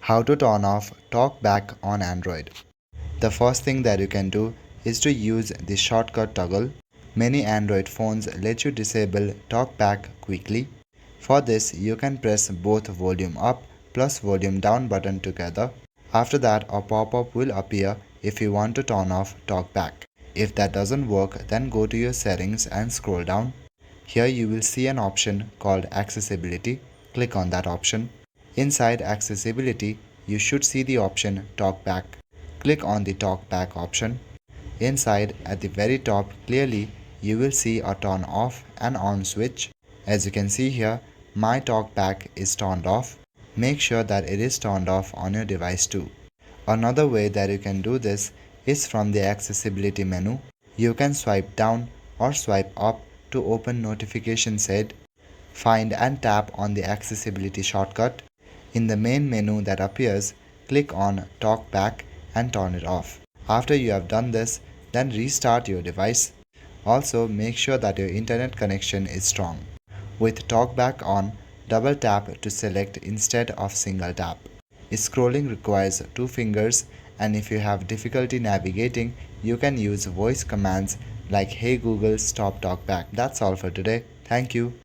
How to turn off TalkBack on Android. The first thing that you can do is to use the shortcut toggle. Many Android phones let you disable TalkBack quickly. For this, you can press both volume up plus volume down button together. After that, a pop-up will appear if you want to turn off TalkBack. If that doesn't work, then go to your settings and scroll down. Here you will see an option called Accessibility. Click on that option. Inside Accessibility, you should see the option TalkBack. Click on the TalkBack option. Inside, at the very top, clearly you will see a turn off and on switch. As you can see here, my TalkBack is turned off. Make sure that it is turned off on your device too. Another way that you can do this is from the accessibility menu. You can swipe down or swipe up to open notifications head. Find and tap on the accessibility shortcut. In the main menu that appears, click on TalkBack and turn it off. After you have done this, then restart your device. Also, make sure that your internet connection is strong. With TalkBack on, double tap to select instead of single tap. Scrolling requires two fingers, and if you have difficulty navigating, you can use voice commands like "Hey Google, stop TalkBack." That's all for today. Thank you.